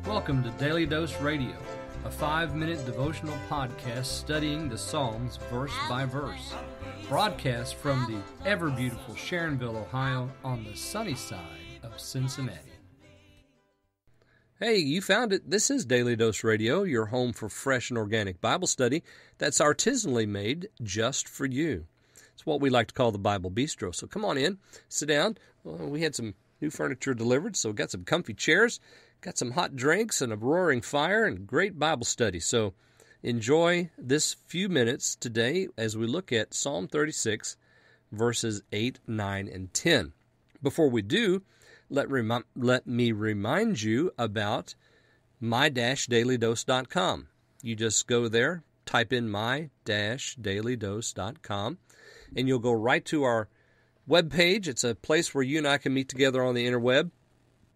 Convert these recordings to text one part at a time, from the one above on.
Welcome to Daily Dose Radio, a 5-minute devotional podcast studying the Psalms verse by verse. Broadcast from the ever-beautiful Sharonville, Ohio, on the sunny side of Cincinnati. Hey, you found it. This is Daily Dose Radio, your home for fresh and organic Bible study that's artisanally made just for you. It's what we like to call the Bible Bistro. So come on in, sit down. We had some new furniture delivered, so we got some comfy chairs, got some hot drinks and a roaring fire and great Bible study. So enjoy this few minutes today as we look at Psalm 36, verses 8, 9, and 10. Before we do, let me remind you about my-dailydose.com. You just go there, type in my-dailydose.com, and you'll go right to our webpage. It's a place where you and I can meet together on the interweb.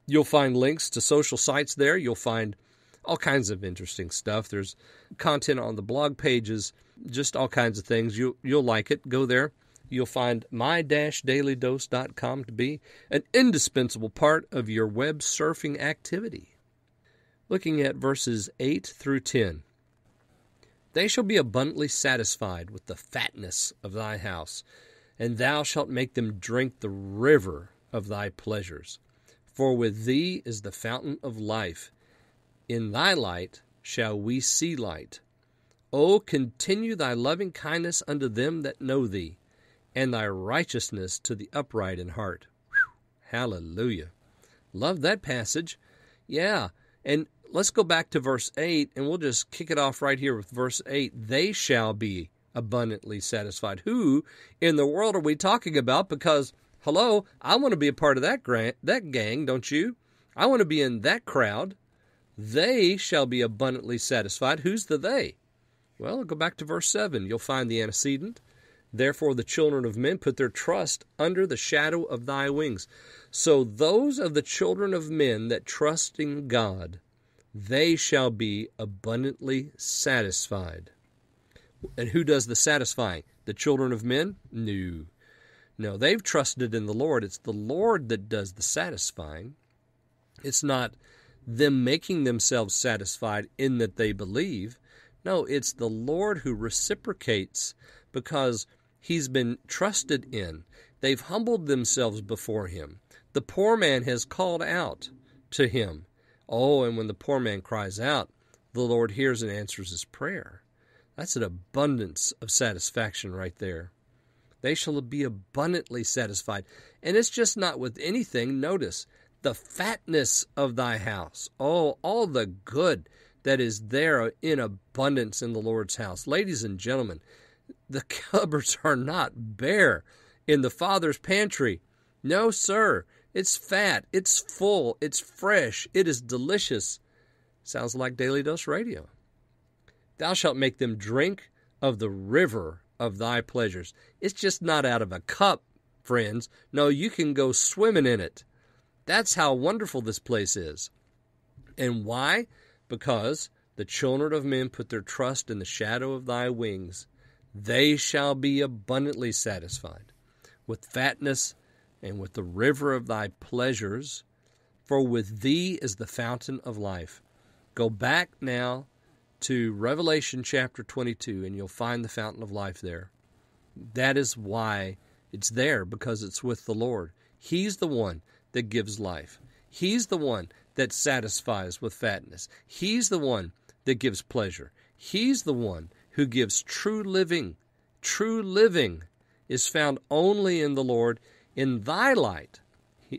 You'll find links to social sites there. You'll find all kinds of interesting stuff. There's content on the blog pages, just all kinds of things. You'll like it. Go there. You'll find my-dailydose.com to be an indispensable part of your web surfing activity. Looking at verses 8 through 10. They shall be abundantly satisfied with the fatness of thy house, and thou shalt make them drink the river of thy pleasures. For with thee is the fountain of life. In thy light shall we see light. O continue thy loving kindness unto them that know thee, and thy righteousness to the upright in heart. Whew, hallelujah. Love that passage. Yeah, and let's go back to verse 8, and we'll just kick it off right here with verse 8. They shall be abundantly satisfied. Who in the world are we talking about? Because, hello, I want to be a part of that gang, don't you? I want to be in that crowd. They shall be abundantly satisfied. Who's the they? Well, I'll go back to verse 7. You'll find the antecedent. Therefore the children of men put their trust under the shadow of thy wings. So those of the children of men that trust in God, they shall be abundantly satisfied. And who does the satisfying? The children of men? No, they've trusted in the Lord. It's the Lord that does the satisfying. It's not them making themselves satisfied in that they believe. No, it's the Lord who reciprocates because He's been trusted in. They've humbled themselves before Him. The poor man has called out to Him. Oh, and when the poor man cries out, the Lord hears and answers his prayer. That's an abundance of satisfaction right there. They shall be abundantly satisfied. And it's just not with anything. Notice, the fatness of thy house. Oh, all the good that is there in abundance in the Lord's house. Ladies and gentlemen, the cupboards are not bare in the Father's pantry. No, sir. It's fat. It's full. It's fresh. It is delicious. Sounds like Daily Dose Radio. Thou shalt make them drink of the river of thy pleasures. It's just not out of a cup, friends. No, you can go swimming in it. That's how wonderful this place is. And why? Because the children of men put their trust in the shadow of thy wings. They shall be abundantly satisfied with fatness and with the river of thy pleasures, for with thee is the fountain of life. Go back now to Revelation chapter 22, and you'll find the fountain of life there. That is why it's there, because it's with the Lord. He's the one that gives life. He's the one that satisfies with fatness. He's the one that gives pleasure. He's the one who gives true living. True living is found only in the Lord. In thy light,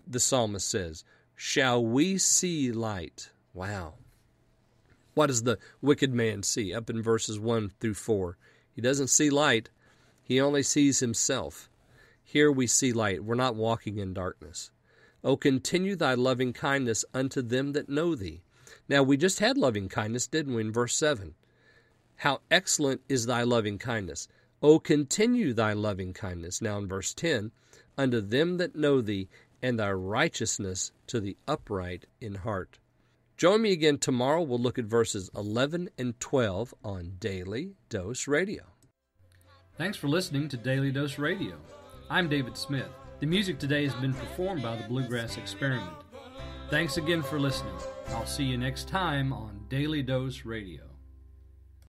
the psalmist says, shall we see light. Wow. What does the wicked man see? Up in verses 1 through 4. He doesn't see light. He only sees himself. Here we see light. We're not walking in darkness. O continue thy loving kindness unto them that know thee. Now, we just had loving kindness, didn't we, in verse 7? How excellent is thy loving kindness. O continue thy loving kindness. Now in verse 10, unto them that know thee, and thy righteousness to the upright in heart. Join me again tomorrow. We'll look at verses 11 and 12 on Daily Dose Radio. Thanks for listening to Daily Dose Radio. I'm David Smith. The music today has been performed by the Bluegrass Experiment. Thanks again for listening. I'll see you next time on Daily Dose Radio.